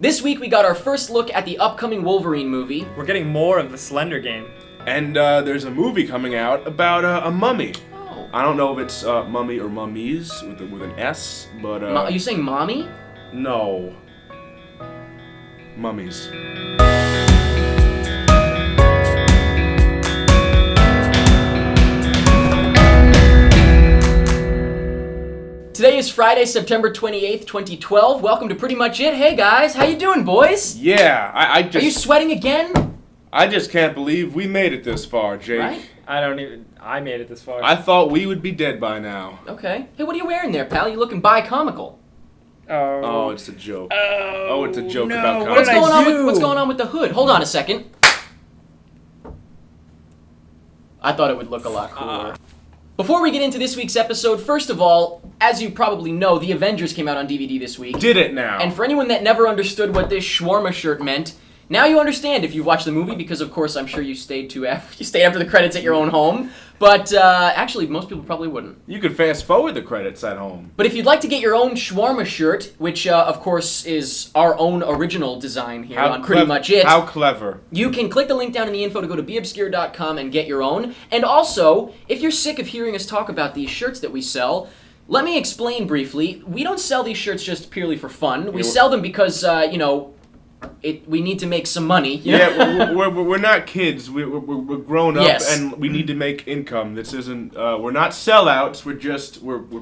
This week we got our first look at the upcoming Wolverine movie. We're getting more of the Slender game. And there's a movie coming out about a mummy. Oh. I don't know if it's mummy or mummies with an S, but... Are you saying mommy? No. Mummies. Today is Friday, September 28th, 2012. Welcome to Pretty Much It. Hey guys, how you doing, boys? Yeah, I just... Are you sweating again? I just can't believe we made it this far, Jake. Right? I made it this far. I thought we would be dead by now. Okay. Hey, what are you wearing there, pal? You looking bi-comical. Oh, it's a joke. Oh, it's a joke no, about what comedy. What's going on with the hood? Hold on a second. I thought it would look a lot cooler. Before we get into this week's episode, first of all, as you probably know, The Avengers came out on DVD this week. Did it now. And for anyone that never understood what this shawarma shirt meant, now you understand if you watched the movie, because of course I'm sure you stayed after the credits at your own home. But actually, most people probably wouldn't. You could fast forward the credits at home. But if you'd like to get your own shawarma shirt, which of course is our own original design here on Pretty Much It. How clever. You can click the link down in the info to go to beobscure.com and get your own. And also, if you're sick of hearing us talk about these shirts that we sell, let me explain briefly. We don't sell these shirts just purely for fun. We sell them because, we need to make some money. Yeah, we're not kids. We're grown up, Yes. and we need to make income. This isn't. We're not sellouts. We're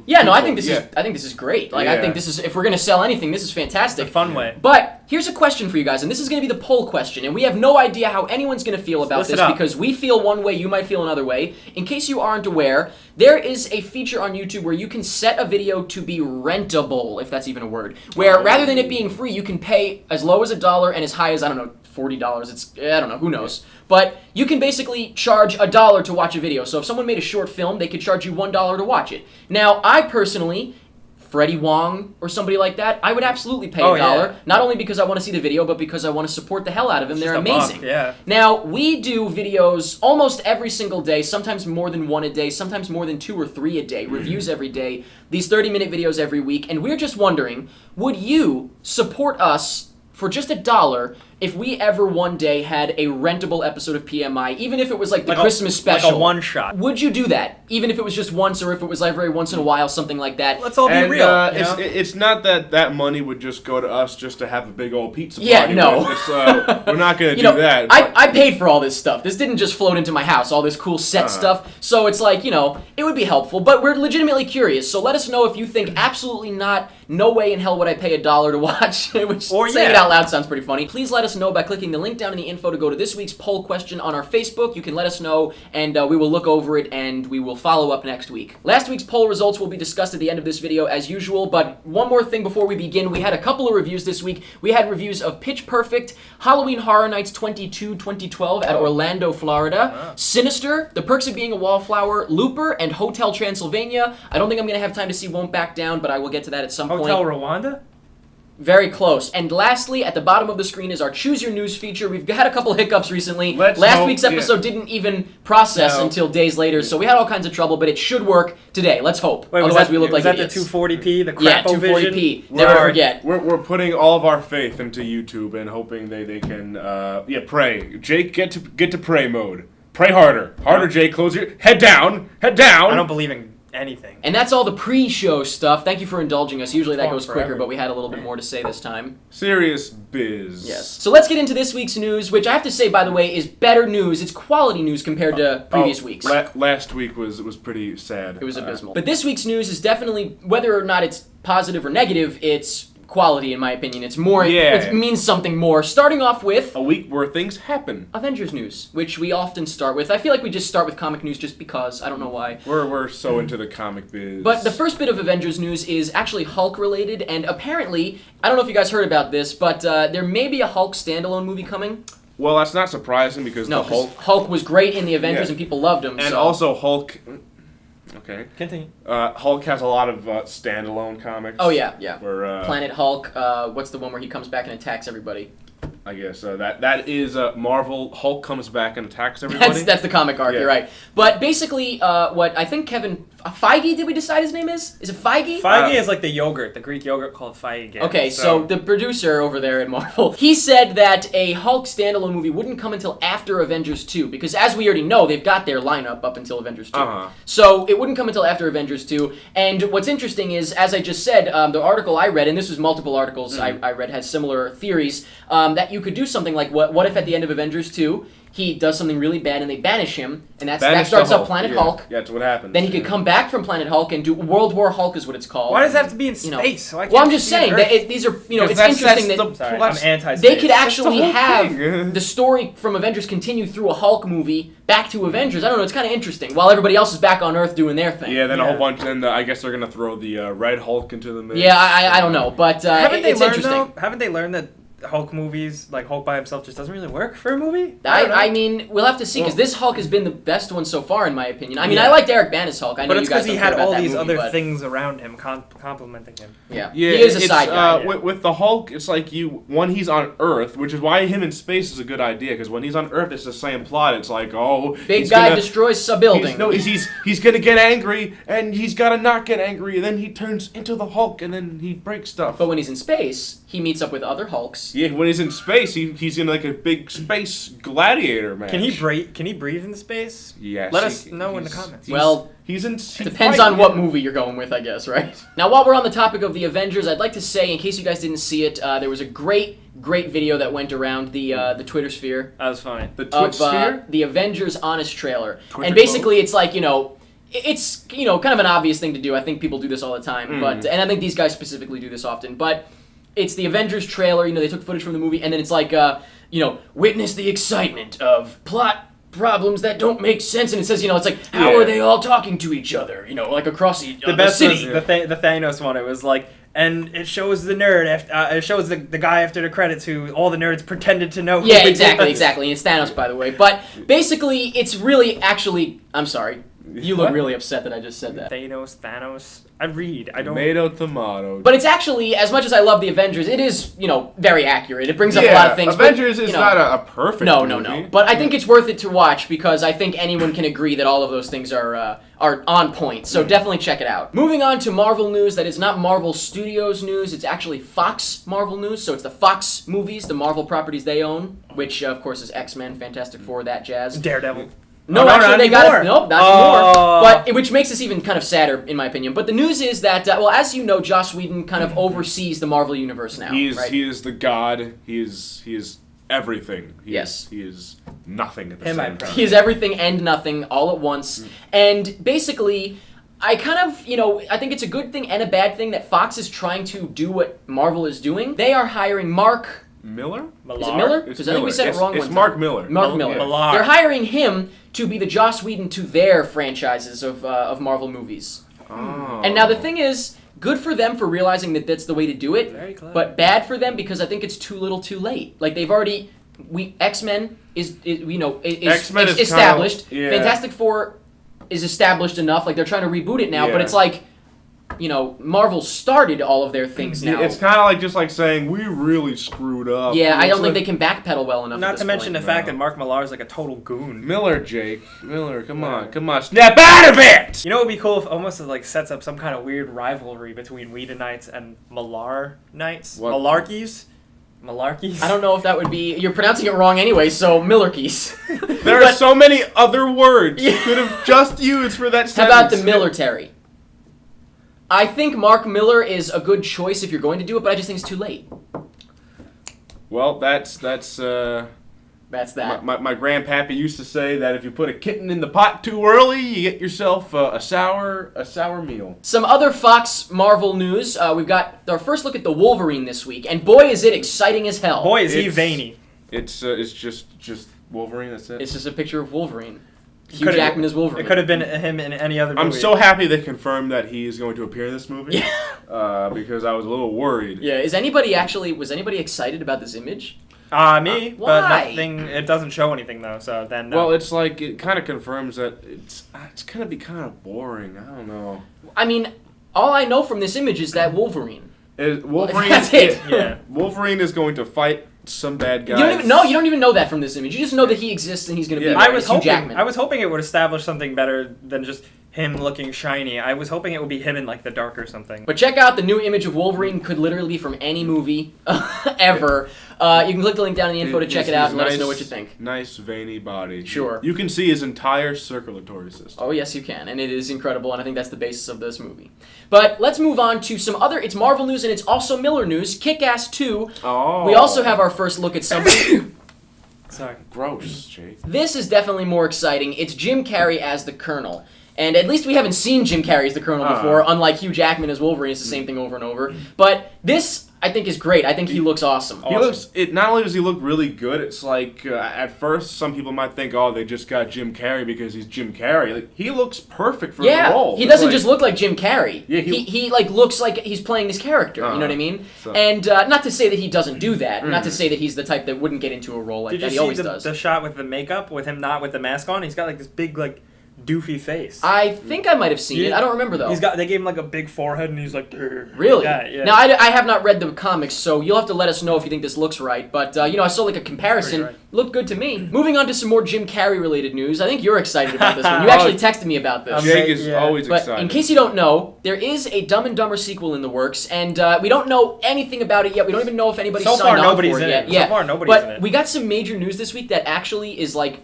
Yeah, no, I people. think this is great. Like, Yeah. I think this is, if we're gonna sell anything, this is fantastic. It's a fun way. But here's a question for you guys, and this is gonna be the poll question, and we have no idea how anyone's gonna feel about Listen this up. because we feel one way, you might feel another way. In case you aren't aware, there is a feature on YouTube where you can set a video to be rentable, if that's even a word. Where rather than it being free, you can pay as low as $1 and as high as, I don't know, $40. I don't know, who knows. But you can basically charge $1 to watch a video. So if someone made a short film, they could charge you $1 to watch it. Now, I personally, Freddie Wong or somebody like that, I would absolutely pay $1. Yeah. Not only because I want to see the video, but because I want to support the hell out of them. They're Just a buck, amazing. yeah. Now, we do videos almost every single day, sometimes more than one a day, sometimes more than 2 or 3 a day, reviews every day, these 30-minute videos every week, and we're just wondering, would you support us for just $1 if we ever one day had a rentable episode of PMI, even if it was like the Christmas special? Like a one-shot. Would you do that? Even if it was just once, or if it was every once in a while, something like that? Let's all be And real. You know? it's not that money would just go to us just to have a big old pizza Yeah, party. no. It's, we're not going to You know, do that. I paid for all this stuff. This didn't just float into my house, all this cool set stuff. So it's like, it would be helpful. But we're legitimately curious. So let us know if you think absolutely not, no way in hell would I pay $1 to watch. Which, Or, saying it yeah. out loud sounds pretty funny. Please let us know by clicking the link down in the info to go to this week's poll question on our Facebook. You can let us know, and we will look over it, and we will follow up next week. Last week's poll results will be discussed at the end of this video as usual, but one more thing before we begin. We had a couple of reviews this week. We had reviews of Pitch Perfect, Halloween Horror Nights 22 2012 at Orlando, Florida, Sinister, The Perks of Being a Wallflower, Looper, and Hotel Transylvania. I don't think I'm going to have time to see Won't Back Down, but I will get to that at some Hotel point. Rwanda? Very close. And lastly, at the bottom of the screen is our Choose Your News feature. We've had a couple hiccups recently. Last week's episode didn't even process until days later, so we had all kinds of trouble, but it should work today. Let's hope. Wait, Otherwise, we look like was that idiots. the 240p, the Yeah, crapovision? 240p. Never forget. We're putting all of our faith into YouTube and hoping they can pray. Jake, get to pray mode. Pray harder. Harder, Jake. Close your head down. Head down. I don't believe in anything. And that's all the pre-show stuff. Thank you for indulging us. Usually that Long goes quicker, forever. but we had a little bit more to say this time. Serious biz. Yes. So let's get into this week's news, which I have to say, by the way, is better news. It's quality news compared to previous weeks. Last week was pretty sad. It was abysmal. But this week's news is definitely, whether or not it's positive or negative, it's quality in my opinion. It's more, it means something more. Starting off with a week where things happen. Avengers news, which we often start with. I feel like we just start with comic news just because. I don't know why. We're so into the comic biz. But the first bit of Avengers news is actually Hulk related, and apparently, I don't know if you guys heard about this, but there may be a Hulk standalone movie coming. Well, that's not surprising because the Hulk was great in the Avengers and people loved him. And also Hulk. Okay. Continue. Hulk has a lot of standalone comics. Oh yeah. Where, Planet Hulk. What's the one where he comes back and attacks everybody? I guess that is Marvel. Hulk comes back and attacks everybody. That's the comic arc. Yeah. You're right. But basically, what I think Kevin Feige, did we decide his name is? Is it Feige? Feige is like the yogurt, the Greek yogurt called Feige. Okay, so the producer over there at Marvel, he said that a Hulk standalone movie wouldn't come until after Avengers 2, because as we already know, they've got their lineup up until Avengers 2. So it wouldn't come until after Avengers 2. And what's interesting is, as I just said, the article I read, and this was multiple articles I read, has similar theories, that you could do something like, what if at the end of Avengers 2, he does something really bad and they banish him, and that starts up Planet Hulk. Yeah, that's what happens. Then he could come back from Planet Hulk and do World War Hulk is what it's called. Why does it have to be in space? Well, I'm just saying that these are, it's interesting that Sorry, I'm anti-space. they could actually have the story from Avengers continue through a Hulk movie back to Avengers. I don't know, it's kind of interesting. While everybody else is back on Earth doing their thing. Yeah, then a whole bunch, and I guess they're going to throw the Red Hulk into the mix. Yeah, I don't know, but it's interesting. Haven't they learned that Hulk movies, like Hulk by himself, just doesn't really work for a movie? I mean, we'll have to see, because this Hulk has been the best one so far, in my opinion. I mean, I liked Eric Bana's Hulk. I know but it's because he had all these other things around him complimenting him. Yeah, he is a side guy. With the Hulk, it's like when he's on Earth, which is why him in space is a good idea, because when he's on Earth, it's the same plot. It's like, big guy destroys a building. He's gonna get angry, and he's gotta not get angry, and then he turns into the Hulk, and then he breaks stuff. But when he's in space, he meets up with other Hulks. Yeah, when he's in space, he's in like a big space gladiator match. Can he breathe in space? Yes. Let us know in the comments. Well, depends on what movie you're going with, I guess, right? Now, while we're on the topic of the Avengers, I'd like to say, in case you guys didn't see it, there was a great video that went around the Twitter sphere. That was fine. The Twitch sphere? The Avengers Honest Trailer. Twitter and basically, it's like, it's kind of an obvious thing to do. I think people do this all the time, and I think these guys specifically do this often, but it's the Avengers trailer, they took footage from the movie, and then it's like, witness the excitement of plot problems that don't make sense, and it says, it's like, how are they all talking to each other, like across the best city. Was the Thanos one. It was like, and it shows the nerd, it shows the guy after the credits who all the nerds pretended to know. Yeah, exactly, and it's Thanos, by the way. But basically, it's really, actually, I'm sorry, you look really upset that I just said that. Thanos. I don't... Tomato. But it's actually, as much as I love the Avengers, it is, very accurate. It brings up a lot of things. Avengers is not a perfect movie. No. But I think it's worth it to watch, because I think anyone can agree that all of those things are on point. So definitely check it out. Moving on to Marvel news that is not Marvel Studios news. It's actually Fox Marvel news. So it's the Fox movies, the Marvel properties they own, which, of course, is X-Men, Fantastic Four, that jazz. Daredevil. No, actually, they got it. Nope, not anymore. But which makes this even kind of sadder, in my opinion. But the news is that, as you know, Joss Whedon kind of oversees the Marvel universe now. He is the god. He is everything. He is nothing at the same time. He is everything and nothing all at once. And basically, I kind of, I think it's a good thing and a bad thing that Fox is trying to do what Marvel is doing. They are hiring Mark Miller? Is it Miller? Because I think we said it wrong one time. It's Mark Miller. Mark Miller. Millar. They're hiring him to be the Joss Whedon to their franchises of Marvel movies. Oh. And now the thing is, good for them for realizing that that's the way to do it, Very clever. but bad for them because I think it's too little too late. Like, they've already... X-Men is established. Fantastic Four is established enough. Like, they're trying to reboot it now, but it's like... Marvel started all of their things now. It's kind of like just like saying, we really screwed up. Yeah, I don't think they can backpedal well enough. Not to mention the fact that Mark Millar is like a total goon. Miller, come on. Snap out of it! You know what would be cool if almost like sets up some kind of weird rivalry between Whedonites and Millar Knights? What? Malarkeys? I don't know if that would be... You're pronouncing it wrong anyway, so Millerkeys. There are so many other words you could have just used for that sentence. How about the military? I think Mark Miller is a good choice if you're going to do it, but I just think it's too late. Well, that's that. My grandpappy used to say that if you put a kitten in the pot too early, you get yourself a sour meal. Some other Fox Marvel news. We've got our first look at the Wolverine this week, and boy, is it exciting as hell. Boy, is he veiny. It's just Wolverine. That's it. It's just a picture of Wolverine. Hugh Jackman is Wolverine. It could have been him in any other movie. I'm so happy they confirmed that he is going to appear in this movie. Because I was a little worried. Yeah, was anybody excited about this image? Me, but why? nothing. It doesn't show anything though, so then no. Well, it's like it kind of confirms that it's gonna be kind of boring. I don't know. I mean, all I know from this image is that Wolverine. Wolverine. That's it. Yeah. Wolverine is going to fight some bad guys. You don't even know that from this image. You just know that he exists and he's going to be Yeah. there. I was It's Hugh Jackman. hoping it would establish something better than just him looking shiny. I was hoping it would be him in like the dark or something. But check out the new image of Wolverine. Could literally be from any movie ever. You can click the link down in the info to check it out and let us know what you think. Nice veiny body. Sure. You can see his entire circulatory system. Oh, yes, you can. And it is incredible, and I think that's the basis of this movie. But let's move on to some other... It's Marvel news, and it's also Miller news. Kick-Ass 2. Oh. We also have our first look at something... Sorry. Gross, Jake. This is definitely more exciting. It's Jim Carrey as the Colonel. And at least we haven't seen Jim Carrey as the Colonel before, unlike Hugh Jackman as Wolverine. It's the same thing over and over. But this, I think, is great. I think he looks awesome. He looks. Not only does he look really good, it's like at first some people might think, oh, they just got Jim Carrey because he's Jim Carrey. Like, he looks perfect for the role. He doesn't just look like Jim Carrey. Yeah, he like looks like he's playing his character. You know what I mean? So. And not to say that he doesn't do that. Not to say that he's the type that wouldn't get into a role like Did that. you He see always does. the shot with the makeup, with him not with the mask on? He's got like this big like doofy face. I think I might have seen it. I don't remember though. They gave him like a big forehead, and he's like, really? Yeah. Now I have not read the comics, so you'll have to let us know if you think this looks right. But I saw like a comparison. Right. Looked good to me. Moving on to some more Jim Carrey related news. I think you're excited about this one. You actually texted me about this. Jake is always But excited. in case you don't know, there is a Dumb and Dumber sequel in the works, and we don't know anything about it yet. We don't even know if anybody's So signed far, on nobody's for it in yet. it. Yeah. So far, nobody's but in it. we got some major news this week that actually is like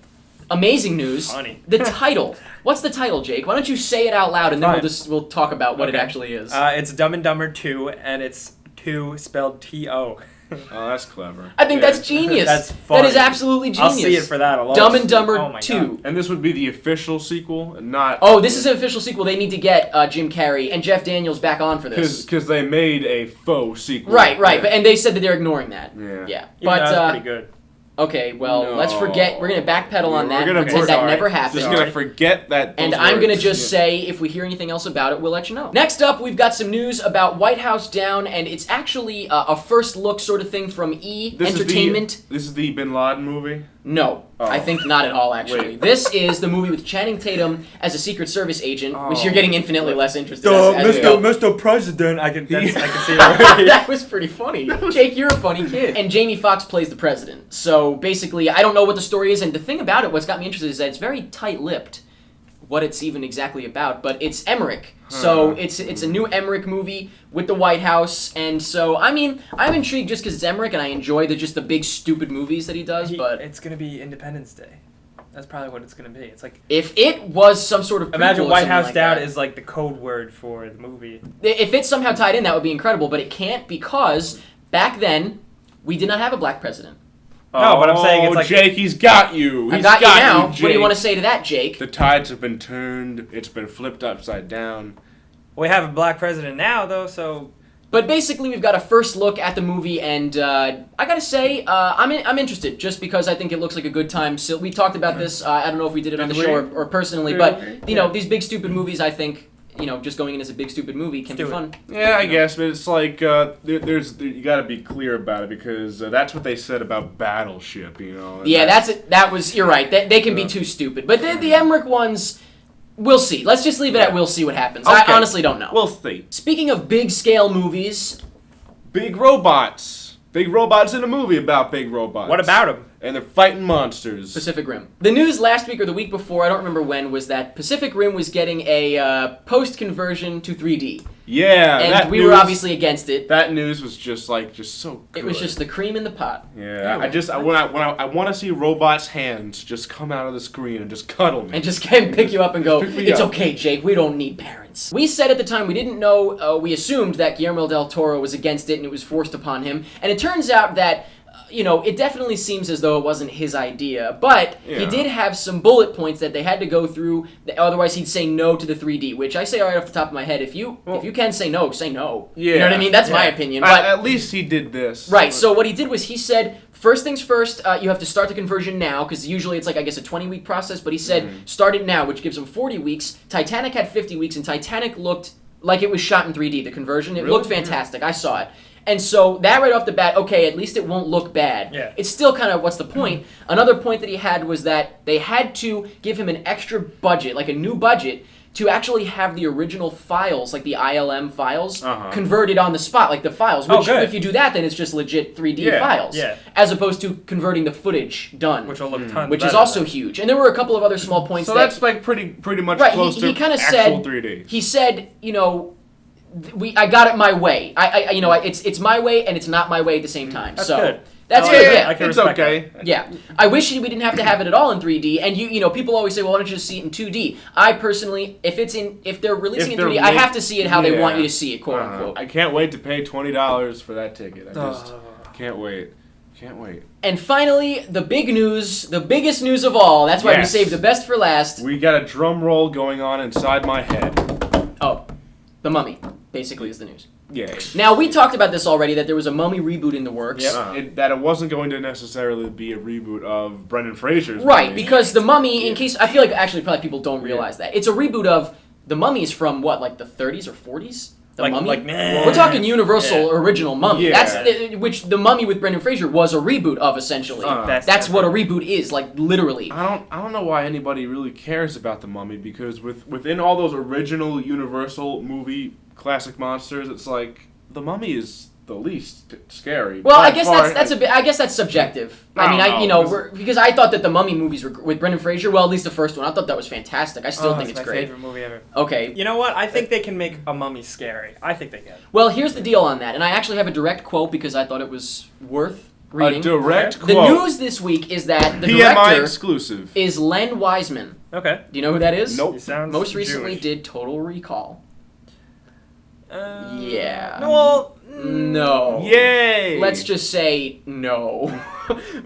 amazing news. Funny. The title. What's the title, Jake? Why don't you say it out loud, and then Fine. we'll talk about what it Okay. actually is. It's Dumb and Dumber 2, and it's 2 spelled T-O. Oh, that's clever. I think that's genius. That's That funny. is absolutely genius. I'll see it for that alone. Dumb and Dumber Oh my 2. God. And this would be the official sequel, not... Oh, this is an official sequel. They need to get Jim Carrey and Jeff Daniels back on for this. Because they made a faux sequel. Right. Yeah. But, and they said that they're ignoring that. Yeah. Yeah. But But that's pretty good. okay, well, No. let's forget. We're gonna backpedal on that. We're gonna Pretend that sorry. never happened. Just gonna forget that. And those I'm going to words. just say, if we hear anything else about it, we'll let you know. Next up, we've got some news about White House Down, and it's actually a first look sort of thing from E! Entertainment. This is the Bin Laden movie. No, Oh. I think not at all, actually. Wait. This is the movie with Channing Tatum as a Secret Service agent, which Oh. you're getting infinitely less interested in. as we go. Mr. President, I can see it already. That was pretty funny. Jake, you're a funny kid. And Jamie Foxx plays the president. So basically, I don't know what the story is, and the thing about it, what's got me interested is that it's very tight-lipped, what it's even exactly about, but it's Emmerich. So it's a new Emmerich movie with the White House, and so, I mean, I'm intrigued just because it's Emmerich, and I enjoy the big stupid movies that he does, but It's going to be Independence Day. That's probably what it's going to be. It's like... if it was some sort of prequel Imagine or White something House like Down that, is like the code word for the movie. if it's somehow tied in, that would be incredible, but it can't because back then, we did not have a black president. No, but I'm saying it's like- Jake, he's got you. I He's got you now. Jake. What do you want to say to that, Jake? The tides have been turned. It's been flipped upside down. We have a black president now, though, so... But basically, we've got a first look at the movie, and I gotta say, I'm interested, just because I think it looks like a good time. So we talked about this. I don't know if we did it on the show or personally, but you know, these big stupid movies, I think, just going in as a big stupid movie can be fun. Yeah, I guess, but it's like you got to be clear about it because that's what they said about Battleship. Yeah, that was. You're right. They can be too stupid, but the Emmerich ones. We'll see. Let's just leave it at we'll see what happens. Okay. I honestly don't know. We'll see. Speaking of big scale movies, Big robots. Big robots in a movie about big robots. What about him? And they're fighting monsters. Pacific Rim. The news last week or the week before, I don't remember when, was that Pacific Rim was getting a post-conversion to 3D. Yeah, And we were obviously against it. That news was just so good. It was just the cream in the pot. Yeah, I want to see robots' hands just come out of the screen and just cuddle me. And just can pick you up and go, Pick me it's up." okay, Jake, we don't need parents. We said at the time we didn't know, we assumed that Guillermo del Toro was against it and it was forced upon him. And it turns out that, it definitely seems as though it wasn't his idea. But he Yeah. did have some bullet points that they had to go through, otherwise he'd say no to the 3D, which I say right off the top of my head, if you can say no, say no. Yeah. You know what I mean? That's my Yeah. opinion. But At least he did this. right, so what he did was he said, first things first, you have to start the conversion now, because usually it's like, I guess, a 20-week process, but he said, start it now, which gives him 40 weeks. Titanic had 50 weeks, and Titanic looked like it was shot in 3D, the conversion. It Really? looked fantastic. I saw it. And so that right off the bat, okay, at least it won't look bad. Yeah. It's still kind of, what's the point? Another point that he had was that they had to give him an extra budget, like a new budget, to actually have the original files, like the ILM files, Uh-huh. converted on the spot, like the files. Which, good. if you do that, then it's just legit 3D Yeah. files. Yeah. As opposed to converting the footage done. Which will look tons Which is better also than- huge. And there were a couple of other small points So that... that's like pretty much Right, close he to kind of actual said... 3D. He said, you know... I got it my way. It's my way and it's not my way at the same time. That's so good. that's I good. like Yeah. I can It's respect okay. Yeah, I wish we didn't have to have it at all in 3D. And you know, people always say, "Well, why don't you just see it in 2D?" I personally, if they're releasing If it in 3D, they're I ma- have to see it how they yeah. want you to see it, quote unquote. I can't wait to pay $20 for that ticket. I just Oh. can't wait. Can't wait. And finally, the big news, the biggest news of all. That's why Yes. we saved the best for last. We got a drum roll going on inside my head. Oh, The Mummy, basically, is the news. Yeah. Now, we talked about this already, that there was a Mummy reboot in the works. Yep. That it wasn't going to necessarily be a reboot of Brendan Fraser's Right, Mummy. because The Mummy, in Yeah. case... I feel like actually probably people don't realize that. It's a reboot of The Mummies from, what, like the 30s or 40s? The Mummy? We're talking Universal original Mummy. Yeah. That's which The Mummy with Brendan Fraser was a reboot of, essentially. That's what a reboot is, like, literally. I don't know why anybody really cares about the Mummy, because within all those original Universal movie classic monsters, it's like the Mummy is the least scary. Well, by I guess far. that's a bit. I guess that's subjective. I mean, I don't know, because I thought that the Mummy movies were with Brendan Fraser. Well, at least the first one, I thought that was fantastic. I still think it's my great. favorite movie ever. Okay. You know what? I think they can make a mummy scary. I think they can. Well, here's the deal on that, and I actually have a direct quote because I thought it was worth reading. A direct The quote. news this week is that the PMI director exclusive. is Len Wiseman. Okay. Do you know who that is? Nope. He sounds Most recently Jewish. did Total Recall. Yeah. No, well, No. Yay! Let's just say no.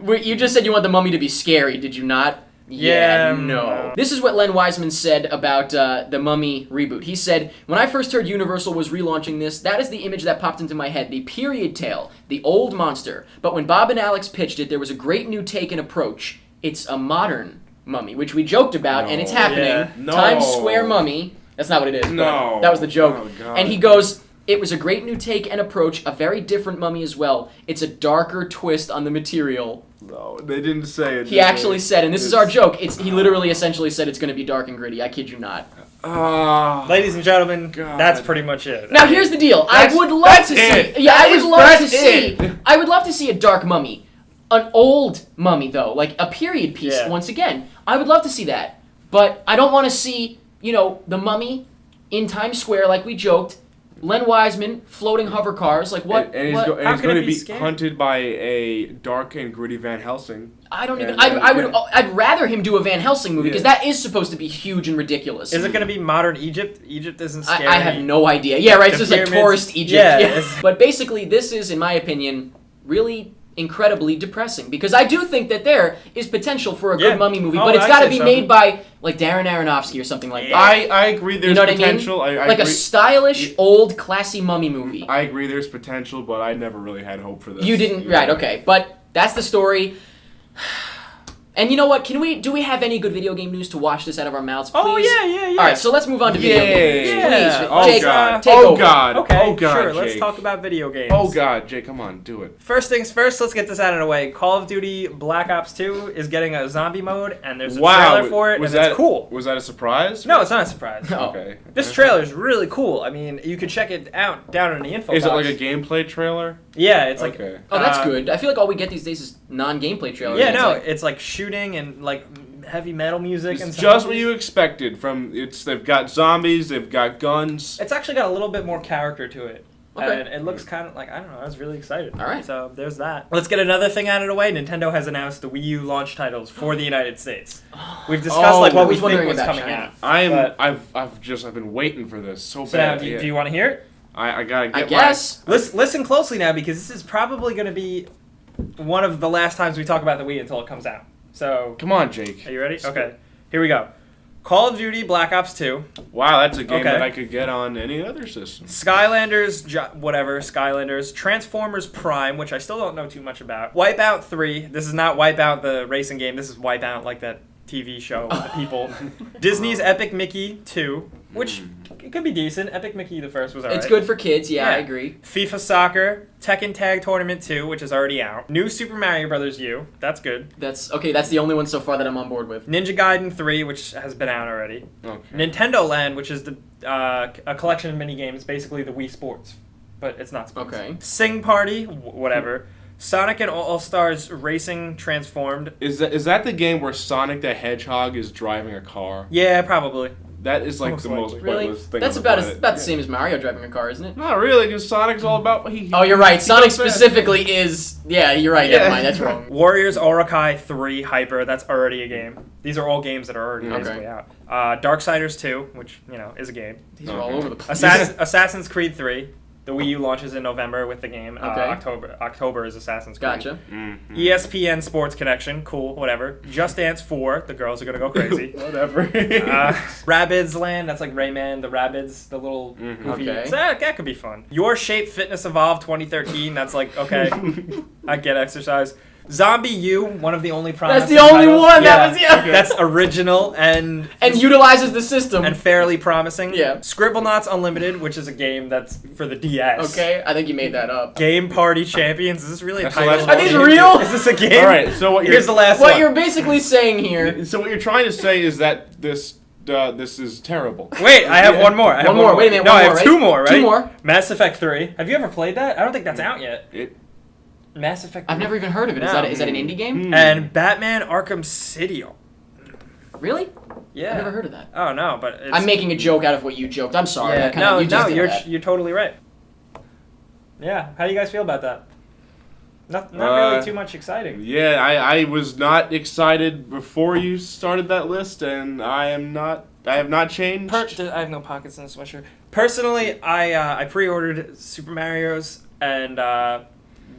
You just said you want the Mummy to be scary, did you not? Yeah, no. no. This is what Len Wiseman said about the Mummy reboot. He said, "When I first heard Universal was relaunching this, that is the image that popped into my head, the period tale, the old monster. But when Bob and Alex pitched it, there was a great new take and approach. It's a modern Mummy," which we joked about, and it's No. happening. Yeah. No. Times Square Mummy. That's not what it is. but No. that was the joke. Oh, God. And he goes, "It was a great new take and approach, a very different Mummy as well. It's a darker twist on the material." No, they didn't say it. He did actually they? said, and this is our joke, he literally essentially said it's going to be dark and gritty. I kid you not. ladies and gentlemen, God. that's pretty much it. Now here's the deal. I That's- would love that's to it. see. Yeah, I would love to That's see. it. I would love to see a dark Mummy, an old Mummy though, like a period piece. Yeah. Once again, I would love to see that, but I don't want to see the Mummy in Times Square like we joked. Len Wiseman floating hover cars, like what? And what? he's How going can to it be be scary? hunted by a dark and gritty Van Helsing. I don't even. And, I'd rather him do a Van Helsing movie because Yeah. that is supposed to be huge and ridiculous. Is it going to be modern Egypt? Egypt isn't scary. I have no idea. Yeah, right. It's The just like pyramids- tourist Egypt. yeah, Yeah. it's- But basically, this is, in my opinion, really incredibly depressing because I do think that there is potential for a good Yeah. Mummy movie, Oh, but it's I'd got to say be so. made by like Darren Aronofsky or something like that. I agree. There's You know what I mean? potential. I Like a agree. stylish, old, classy Mummy movie. I agree. There's potential, but I never really had hope for this. You didn't, Yeah. right? Okay, but that's the story. And you know what? Do we have any good video game news to wash this out of our mouths, please? Oh, yeah. All right, so let's move on to video Yay. games. Yeah. Please, Oh Jake, God. take Oh over. God. Okay, Oh God. sure. Let's Jake. talk about video games. Oh God, Jake, come on, do it. First things first, let's get this out of the way. Call of Duty Black Ops 2 is getting a zombie mode, and there's a trailer for it, and it's cool. Was that a surprise? No, it's not a surprise. No. Okay. This trailer is really cool. I mean, you can check it out down in the info Is it box. like a gameplay trailer? Yeah, it's like... Okay. Oh, that's Uh, good. I feel like all we get these days is non-gameplay trailers. Yeah, It's no, like- it's like shooting and like heavy metal music and It's stuff. just what you expected from. They've got zombies. They've got guns. It's actually got a little bit more character to it. Okay. And it looks kind of like, I don't know, I was really excited. All right. So there's that. Let's get another thing out of the way. Nintendo has announced the Wii U launch titles for the United States. We've discussed like I what we was think wondering was about coming China. out. But- I've been waiting for this so So now, bad. do you want to hear it? I gotta get I guess. Listen closely now because this is probably going to be one of the last times we talk about the Wii until it comes out. So, Come on, Jake. are you ready? Okay. Here we go. Call of Duty Black Ops 2, Wow, that's a game Okay. that I could get on any other system. Skylanders, Skylanders, Transformers Prime, which I still don't know too much about, Wipeout 3, this is not Wipeout the racing game, this is Wipeout like that TV show with the people, Disney's Epic Mickey 2, which it could be decent. Epic Mickey the First was alright. It's good for kids. Yeah, Yeah. I agree. FIFA Soccer, Tekken Tag Tournament 2, which is already out. New Super Mario Bros. U, that's good. That's okay. That's the only one so far that I'm on board with. Ninja Gaiden 3, which has been out already. Okay. Nintendo Land, which is a collection of mini games, basically the Wii Sports, but it's not sports. Okay. Sing Party, whatever. Sonic and All Stars Racing Transformed. Is that the game where Sonic the Hedgehog is driving a car? Yeah, probably. That is like Most the likely. most Really? pointless thing. That's on the about planet. the same as Mario driving a car, isn't it? Not really, because Sonic's all about. Oh, you're right. he Sonic goes fast. specifically is. Yeah, you're right. Never Yeah. mind. That's wrong. Warriors Orokai 3 Hyper, that's already a game. These are all games that are already Okay. basically out. Darksiders 2, which, is a game. These are all over the place. Assassin's Creed 3. The Wii U launches in November with the game. Okay. October is Assassin's Creed. Gotcha. ESPN Sports Connection, cool, whatever. Just Dance 4, the girls are gonna go crazy. Whatever. Rabbids Land, that's like Rayman, the Rabbids, the little goofy. Okay. So that could be fun. Your Shape Fitness Evolve 2013, that's like, okay, I get exercise. Zombie U, one of the only promising That's the only titles. one that was That's original and utilizes the system. and fairly promising. Yeah. Scribblenauts Unlimited, which is a game that's for the DS. Okay, I think you made that up. Game Party Champions. Is this really a That's the title? last Are these one. real? Is this a game? All right. So what Here's the last What one. you're basically saying here. So what you're trying to say is that this is terrible. Wait, I have one more. I have One more. Wait a minute. No, one I more, have right? two more, right? Two more. Mass Effect 3. Have you ever played that? I don't think that's out yet. Mass Effect 3. I've never even heard of it. No. Is that an indie game? And Batman Arkham City. Really? Yeah. I've never heard of that. Oh no, but it's, I'm making a joke out of what you joked. I'm sorry. Yeah, I kinda, you just did that. you're totally right. Yeah, how do you guys feel about that? Not really too much exciting. Yeah, I was not excited before you started that list, and I have not changed. I have no pockets in the sweatshirt. Personally, I pre-ordered Super Mario's and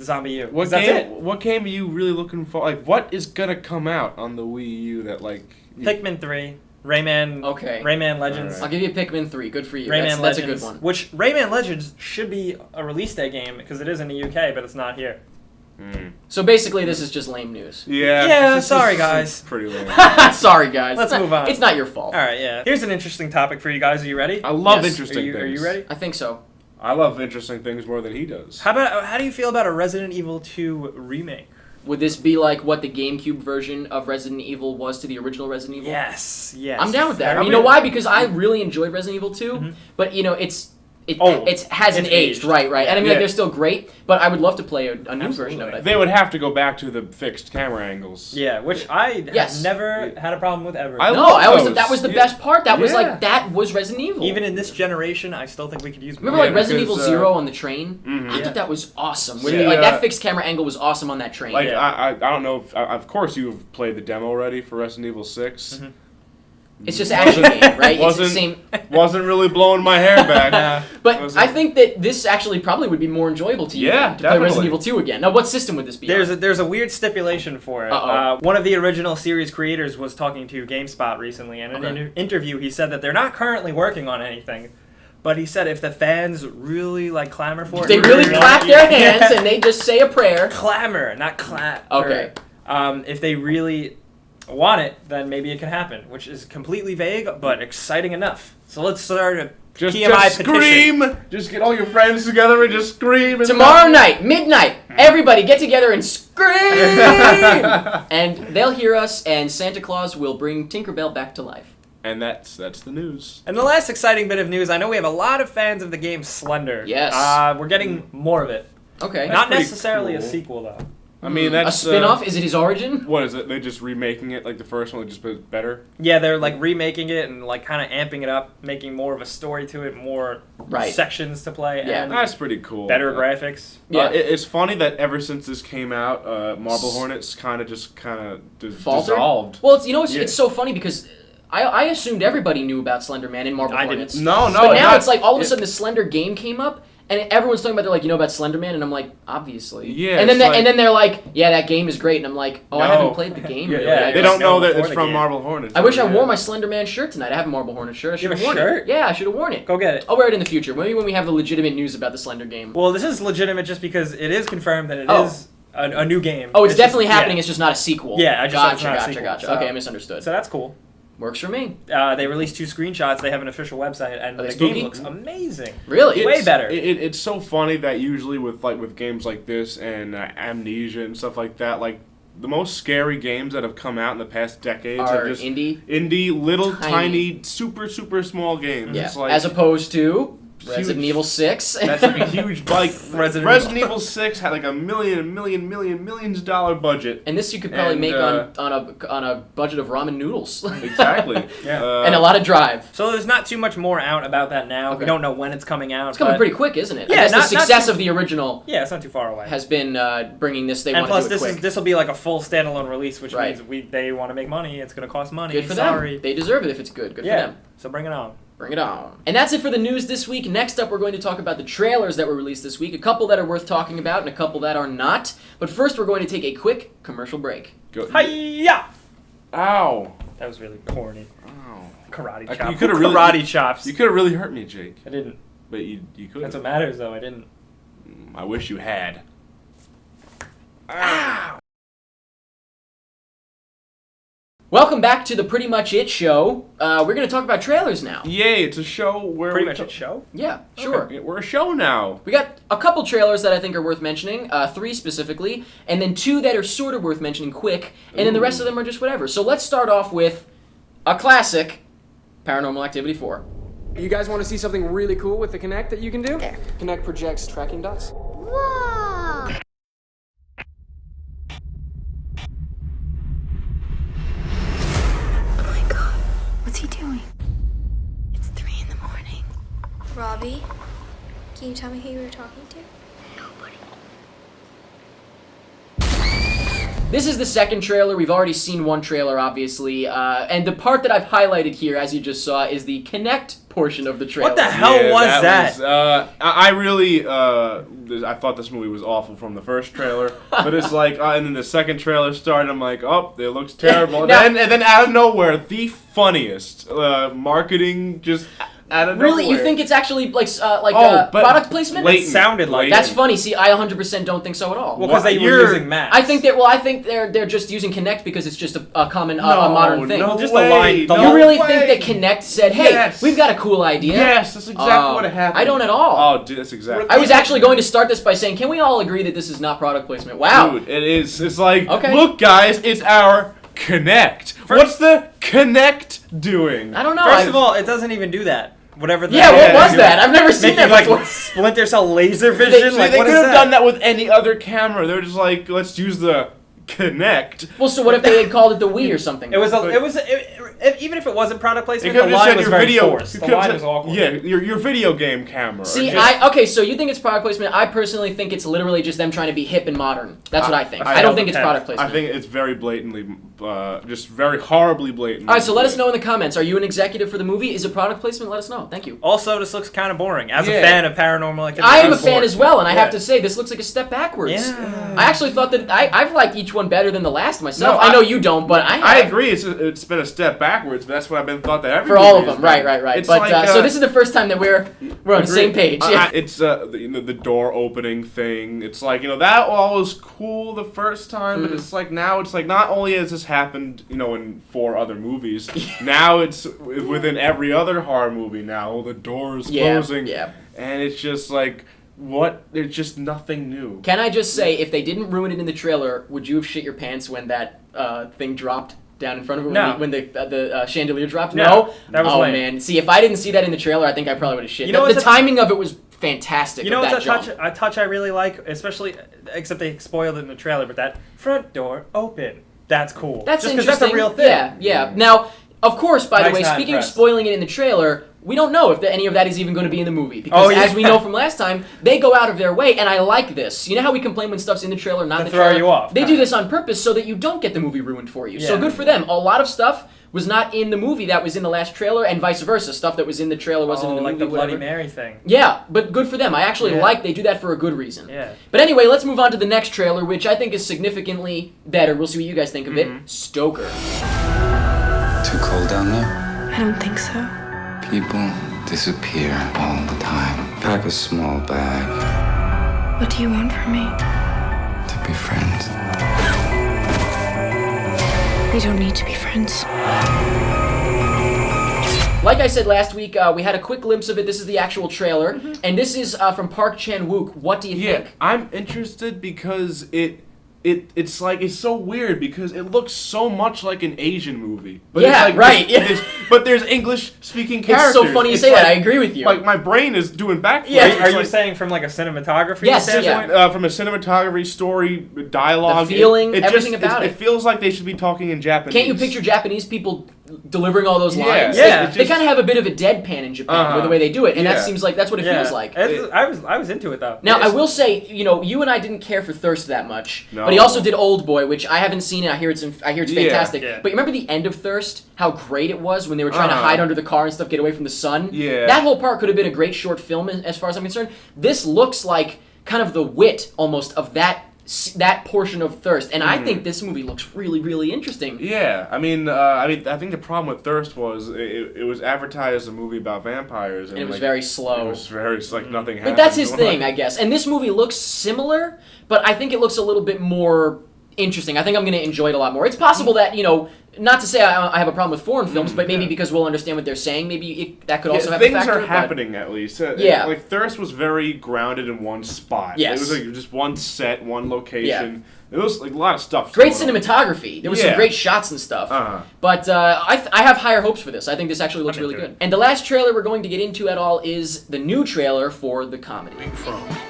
Zombie U. What That's game? it. What game are you really looking for? Like, what is gonna come out on the Wii U that like? Pikmin 3, Rayman. Okay. Rayman Legends. Alright. I'll give you Pikmin 3. Good for you. Rayman That's a Legends, good one. which Rayman Legends should be a release day game because it is in the UK, but it's not here. So basically, this is just lame news. Yeah. Yeah, this sorry, is guys. Pretty lame. Sorry, guys. Let's move on. It's not your fault. All right, yeah. Here's an interesting topic for you guys. Are you ready? I love Yes. interesting Are things. you ready? I think so. I love interesting things more than he does. How do you feel about a Resident Evil 2 remake? Would this be like what the GameCube version of Resident Evil was to the original Resident Evil? Yes. I'm down with that. Very You know good. why? Because I really enjoyed Resident Evil 2, Mhm. but it Old. hasn't It's aged. aged. Right. And I mean, Yeah. like, they're still great, but I would love to play a new Absolutely. version of it. I They think. would have to go back to the fixed camera angles. Yeah, which I Yes. have never had a problem with ever. I No, love I always those. thought that was the Yeah. best part. That was Yeah. like that was Resident Evil. Even in this generation, I still think we could use. Remember Yeah, like Resident Evil because, 0 on the train? Mhm. I Yeah. thought that was awesome. When Yeah. like that fixed camera angle was awesome on that train. Like Yeah. I don't know. If, of course, you have played the demo already for Resident Evil 6. Mhm. It's just action game, right? It's the Wasn't same. wasn't really blowing my hair back. But Was I it? think that this actually probably would be more enjoyable to you Yeah, than to play Resident definitely. Evil 2 again. Now, what system would this be on? There's a weird stipulation for it. Uh-oh. One of the original series creators was talking to GameSpot recently, and in Okay. an interview he said that they're not currently working on anything. But he said if the fans really clamor for it, They really clap their hands and they just say a prayer. clamor, not clap. Okay. If they really want it, then maybe it can happen, which is completely vague but exciting enough. So let's start a Just PMI petition. scream! Just get all your friends together and just scream. And Tomorrow night, midnight, everybody get together and scream! And they'll hear us, and Santa Claus will bring Tinkerbell back to life. And that's the news. And the last exciting bit of news, I know we have a lot of fans of the game Slender. Yes. We're getting more of it. Okay. Not pretty necessarily a cool. sequel, though. I mean, that's a spin-off? Is it his origin? What is it? They just remaking it like the first one, just better. Yeah, they're like remaking it and like kind of amping it up, making more of a story to it, more Right. sections to play, Yeah. and That's pretty cool. better graphics. Yeah. It's funny that ever since this came out, Marble Hornets kind of Faltered? dissolved. Well, it's Yeah. it's so funny because I assumed everybody knew about Slender Man and Marble I didn't. Hornets. No, But now not- it's like all of a it- sudden the Slender game came up, and everyone's talking about, they're like, you know about Slender Man? And I'm like, obviously. Yeah, And then it's like- and then they're like, yeah, that game is great. And I'm like, oh, I No. haven't played the game. Yeah, really. yeah, I they just- don't know that before it's the from game. Marble Hornets. I wish I Yeah. wore my Slender Man shirt tonight. I have a Marble Hornet shirt. I should You have have worn a shirt? it. Yeah, I should have worn it. Go get it. I'll wear it in the future. Maybe when we have the legitimate news about the Slender game. Well, this is legitimate just because it is confirmed that it Oh. is a new game. Oh, it's definitely just- happening. Yeah. It's just not a sequel. Yeah, I just said gotcha, it's not a gotcha, sequel, gotcha. so- Okay, I misunderstood. So that's cool. Works for me. They released 2 screenshots. They have an official website, and Are they the spooky? game looks amazing. Really? Way better. It's so funny that usually with games like this and Amnesia and stuff like that, like the most scary games that have come out in the past decades Are are just indie, little tiny. tiny super small games. Yeah. It's like As opposed to huge. Resident Evil 6. That's like a huge like Resident Evil 6 had like millions dollar budget. And this you could probably And, make on a budget of ramen noodles. Exactly. Yeah. And a lot of drive. So there's not too much more out about that now. Okay. We don't know when it's coming out. It's coming but- pretty quick, isn't it? Yeah, I guess not the success too- of the original Yeah, it's not too far away. has been bringing this. They And want plus, to do it quick. this will be like a full standalone release, which Right. means they want to make money. It's going to cost money. Good for Sorry. them. They deserve it if it's good. Good Yeah. for them. So bring it on. Bring it on. And that's it for the news this week. Next up, we're going to talk about the trailers that were released this week. A couple that are worth talking about and a couple that are not. But first, we're going to take a quick commercial break. Go. Hiya! Ow. That was really corny. Ow. Karate Like, chop. you coulda really- Karate chops. You could have really hurt me, Jake. I didn't. But you could. That's what matters, though. I didn't. I wish you had. Ow! Welcome back to the Pretty Much It show. We're going to talk about trailers now. Yay! It's a show where Pretty we much a show? Yeah, sure. Okay, we're a show now. We got a couple trailers that I think are worth mentioning, 3 specifically, and then 2 that are sort of worth mentioning quick, and then the rest of them are just whatever. So let's start off with a classic, Paranormal Activity 4. You guys want to see something really cool with the Kinect that you can do? There. Kinect projects tracking dots. Whoa! Oh my god. What's he doing? It's 3 in the morning. Robbie, can you tell me who you were talking to? Nobody. This is the second trailer. We've already seen one trailer, obviously, and the part that I've highlighted here, as you just saw, is the Kinect portion of the trailer. What the hell was that? I really, I thought this movie was awful from the first trailer, but it's like, and then the second trailer started. I'm like, oh, it looks terrible, Now- and then out of nowhere, the funniest marketing just out of Really? nowhere. You think it's actually like But product placement? blatant, It sounded like blatant. That's funny. See, I 100% don't think so at all. Well, because they were You're- using Macs. I think they're just using Kinect because it's just a common a modern thing. No Just way, the line- the no You really way. think that Kinect said, "Hey, Yes. we've got a cool idea"? Yes, that's exactly what happened. I don't at all. Oh, dude, that's exactly. I was actually going to start this by saying, can we all agree that this is not product placement? Wow. Dude, it is. It's like, Okay. look, guys, it's our Kinect. What's the Kinect doing? I don't know. First of all, it doesn't even do that. Whatever that yeah, what is. was that? I've never seen Making that like before. Splinter Cell laser vision. See, like they what could is have that? done that with any other camera. They're just like, let's use the Kinect. Well, so what if they had called it the Wii or something? Even if it wasn't product You placement, could the have just line said was your very video. forced. You The could have line said- was awkward. Yeah, your video game camera. See, Or just- okay, so you think it's product placement. I personally think it's literally just them trying to be hip and modern. That's what I think. I don't think it's product I placement. think it's very blatantly, just very horribly blatant. All right, so let us know in the comments. Are you an executive for the movie? Is it product placement? Let us know. Thank you. Also, this looks kind of boring. As a Yeah. fan of Paranormal Activity, I am a was fan bored. as well, and I have Yeah. to say, this looks like a step backwards. Yeah. I actually thought that I've liked each one better than the last myself. No, I know you don't, but I have. I agree. It's been a step backwards, but that's what I've been thought that every For all of movie them, has been. right. It's But like, so this is the first time that we're on the same page. Yeah. It's the door opening thing. It's like, that all was cool the first time, but it's like now it's like not only has this happened in 4 other movies, now it's within every other horror movie now. The door is closing, yeah. and it's just like what? There's just nothing new. Can I just say, if they didn't ruin it in the trailer, would you have shit your pants when that thing dropped down in front of her? No. When the chandelier dropped? No, that was oh lame. man. See, if I didn't see that in the trailer, I think I probably would have shit. You know the what's a- timing of it was fantastic. You know of what's that a touch I really like, especially except they spoiled it in the trailer, but that front door open. That's cool. That's just because interesting. that's a real thing. Yeah. Now, of course, by the Mike's way, not speaking of impressed. spoiling it in the trailer, we don't know if any of that is even going to be in the movie. Because Oh, yeah. as we know from last time, they go out of their way, and I like this. You know how we complain when stuff's in the trailer, not in To the throw trailer? you off, They do kinda. this on purpose so that you don't get the movie ruined for you. So Yeah. good for them. A lot of stuff was not in the movie that was in the last trailer, and vice versa. Stuff that was in the trailer wasn't in the like movie. the Bloody whatever. Mary thing. Yeah, but good for them. I actually Yeah. like they do that for a good reason. Yeah. But anyway, let's move on to the next trailer, which I think is significantly better. We'll see what you guys think of it. Stoker. Too cold down there? I don't think so. People disappear all the time. Pack a small bag What do you want from me? to be friends. We don't need to be friends. Like I said last week, we had a quick glimpse of it. This is the actual trailer, and this is from Park Chan-wook. What do you think? I'm interested because it's like it's so weird because it looks so much like an Asian movie. But Yeah, it's like right. But there's English speaking characters. It's so funny you say that. I agree with you. Like my brain is doing backflips. Yeah. Are you saying from like a cinematography Yes, standpoint? From a cinematography, story, dialogue, The feeling, everything about it feels like they should be talking in Japanese. Can't you picture Japanese people delivering all those lines? Yeah. They kind of have a bit of a deadpan in Japan with the way they do it, and that Yeah. seems like that's what it feels like. I was into it though. Now, I will say, you and I didn't care for Thirst that much, No. but he also did Old Boy, which I haven't seen, and I hear it's fantastic. Yeah. But you remember the end of Thirst? How great it was when they were trying to hide under the car and stuff, get away from the sun? Yeah. That whole part could have been a great short film, as far as I'm concerned. This looks like kind of the wit, almost, of that portion of Thirst, and I think this movie looks really, really interesting. Yeah, I mean, I think the problem with Thirst was it was advertised as a movie about vampires, and And it was like, very slow. It was very like nothing happened. But that's his thing, I guess. And this movie looks similar, but I think it looks a little bit more interesting. I think I'm going to enjoy it a lot more. It's possible that, not to say I have a problem with foreign films, but maybe because we'll understand what they're saying, maybe that could also have a things factor. are happening at least. Yeah. Like Thirst was very grounded in one spot. Yes. It was like just one set, one location. It was like a lot of stuff. Great going on. cinematography. There was some Yeah. great shots and stuff. Uh-huh. But I have higher hopes for this. I think this actually looks really good. And the last trailer we're going to get into at all is the new trailer for the comedy.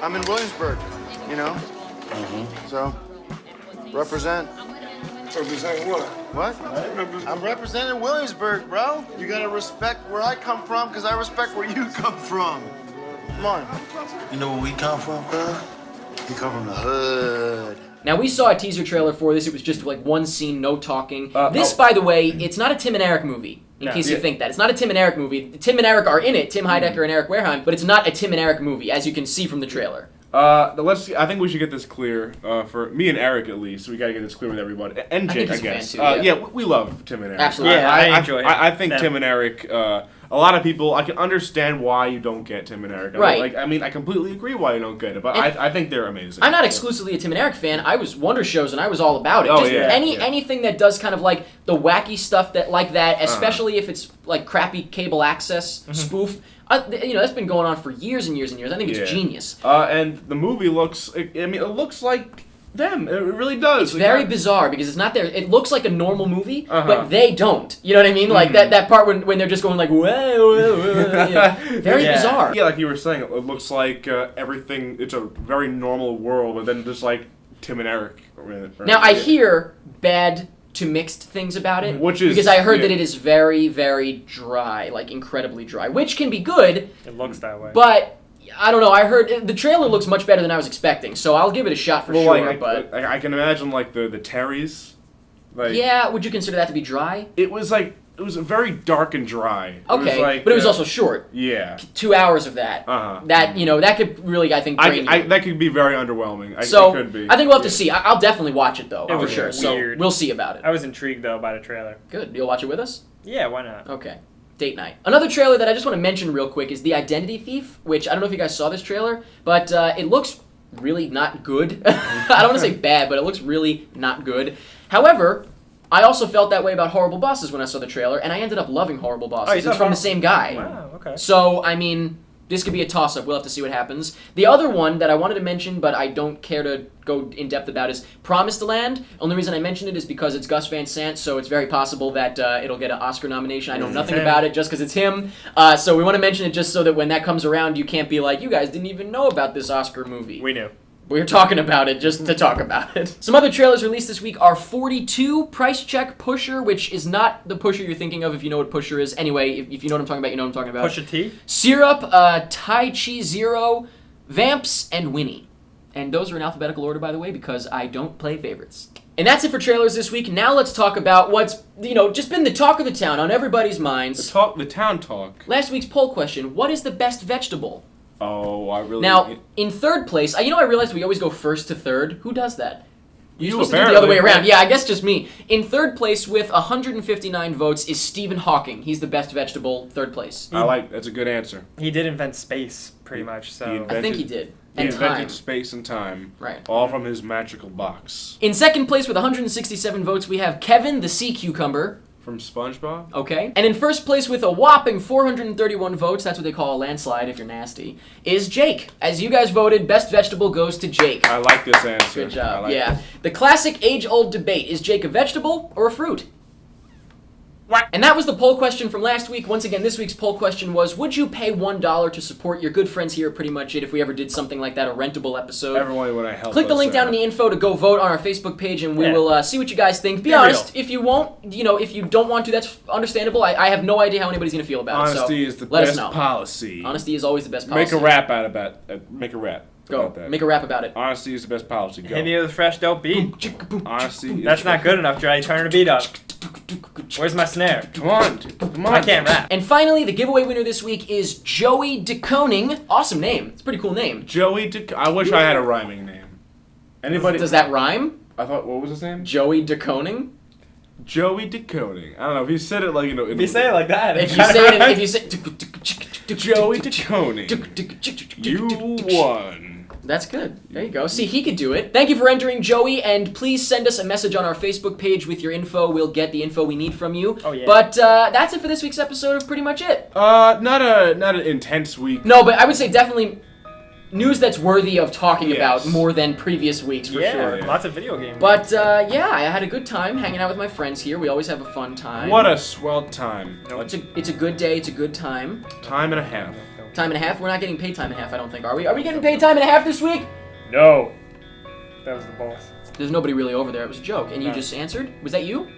I'm in Williamsburg, So, represent. Represent what? What? I'm representing Williamsburg, bro. You gotta respect where I come from, because I respect where you come from. Come on. You know where we come from, bro? We come from the hood. Now, we saw a teaser trailer for this. It was just like one scene, no talking. This, by the way, it's not a Tim and Eric movie, in case you think that. It's not a Tim and Eric movie. Tim and Eric are in it, Tim Heidecker and Eric Wareheim, but it's not a Tim and Eric movie, as you can see from the trailer. I think we should get this clear for me and Eric at least. We gotta get this clear with everybody and Jake, I guess. We love Tim and Eric. Absolutely. Yeah, I enjoy I think them. Tim and Eric. A lot of people, I can understand why you don't get Tim and Eric. Right. I completely agree why you don't get it, but I think they're amazing. I'm not exclusively a Tim and Eric fan. I was Wonder Shows and I was all about it. Oh, Just yeah, anything that does kind of like the wacky stuff like that, especially if it's like crappy cable access spoof. That's been going on for years and years and years. I think it's genius. And the movie looks. It looks like them. It really does. It's very bizarre because it's not there. It looks like a normal movie, but they don't. You know what I mean? Like that part when they're just going like, whoa. Very bizarre. Yeah, like you were saying, it looks like everything. It's a very normal world, but then just like Tim and Eric. Now I hear bad to mixed things about it, which is because I heard that it is very, very dry, like incredibly dry, which can be good. It looks that way. But I don't know. I heard the trailer looks much better than I was expecting, so I'll give it a shot for sure. But I can imagine like the Terrys. Like, yeah, would you consider that to be dry? It was very dark and dry. Okay, but it was also short. Yeah. 2 hours of that. That that could really, I think, drain you. That could be very underwhelming. It could be. I think we'll have to see. I'll definitely watch it though, for sure. Weird. So we'll see about it. I was intrigued though by the trailer. Good. You'll watch it with us? Yeah, why not? Okay. Date night. Another trailer that I just want to mention real quick is The Identity Thief, which I don't know if you guys saw this trailer, but it looks really not good. I don't want to say bad, but it looks really not good. However, I also felt that way about Horrible Bosses when I saw the trailer, and I ended up loving Horrible Bosses. It's from the same guy. Wow, okay. So, I mean, this could be a toss-up. We'll have to see what happens. The other one that I wanted to mention, but I don't care to go in-depth about, is Promised Land. Only reason I mentioned it is because it's Gus Van Sant, so it's very possible that it'll get an Oscar nomination. I know nothing about it just because it's him. So we want to mention it just so that when that comes around, you can't be like, you guys didn't even know about this Oscar movie. We knew. We're talking about it just to talk about it. Some other trailers released this week are 42, Price Check, Pusher, which is not the Pusher you're thinking of if you know what Pusher is. Anyway, if you know what I'm talking about, you know what I'm talking about. Pusha T? Syrup, Tai Chi Zero, Vamps, and Winnie. And those are in alphabetical order, by the way, because I don't play favorites. And that's it for trailers this week. Now let's talk about what's, just been the talk of the town on everybody's minds. The town talk. Last week's poll question, what is the best vegetable? Oh, I really... Now, in third place, I realized we always go first to third. Who does that? You're supposed to do it the apparently. other way around. Yeah, I guess just me. In third place with 159 votes is Stephen Hawking. He's the best vegetable, third place. That's a good answer. He did invent space, pretty much, so... I think he did. He And invented time. space and time. Right. All from his magical box. In second place with 167 votes, we have Kevin the Sea Cucumber. From SpongeBob? Okay. And in first place with a whopping 431 votes, that's what they call a landslide if you're nasty, is Jake. As you guys voted, best vegetable goes to Jake. I like this answer. Good job. I like Yeah. this. The classic age-old debate, is Jake a vegetable or a fruit? What? And that was the poll question from last week. Once again, this week's poll question was, would you pay $1 to support your good friends here at Pretty Much It if we ever did something like that, a rentable episode? Everyone would I help. Click the us link down out. in the info to go vote on our Facebook page, and we Yeah. will see what you guys think. Be Be honest, real. if you won't, if you don't want to, that's understandable. I have no idea how anybody's going to feel about Honesty it, so is the let us best know. policy. Honesty is always the best policy. Make a rap out about make a rap. Go. About that. Make a rap about it. Honesty is the best policy. Go. Hit me with a fresh dope beat. Honesty. Is That's not good enough, Dre. Turn the beat up. Where's my snare? Come on, dude. Come on. I can't rap. And finally, the giveaway winner this week is Joey DeConing. Awesome name. It's a pretty cool name. Joey. I wish I had a rhyming name. Anybody? Does that rhyme? I thought. What was his name? Joey DeConing? Joey DeConing. I don't know if he said it like If you say it like that, If you say it, if you say Joey DeConing, you won. That's good. There you go. See, he could do it. Thank you for entering, Joey, and please send us a message on our Facebook page with your info. We'll get the info we need from you. Oh, yeah. But that's it for this week's episode of Pretty Much It. Not an intense week. No, but I would say definitely news that's worthy of talking Yes. about more than previous weeks, for sure. Yeah. Lots of video games. But yeah, I had a good time hanging out with my friends here. We always have a fun time. What a swell time. It's a good day. It's a good time. Time and a half. Time and a half. We're not getting paid time and a half. I don't think. Are we? Are we getting paid time and a half this week? No. That was the boss. There's nobody really over there. It was a joke, and you just answered. Was that you?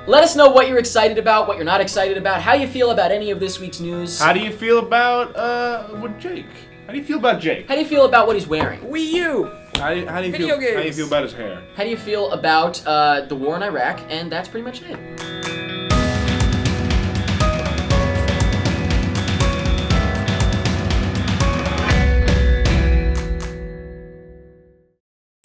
Let us know what you're excited about, what you're not excited about, how you feel about any of this week's news. How do you feel about with Jake? How do you feel about Jake? How do you feel about what he's wearing? Wii U. How do you Video feel? How do you games. feel about his hair? How do you feel about the war in Iraq? And that's pretty much it.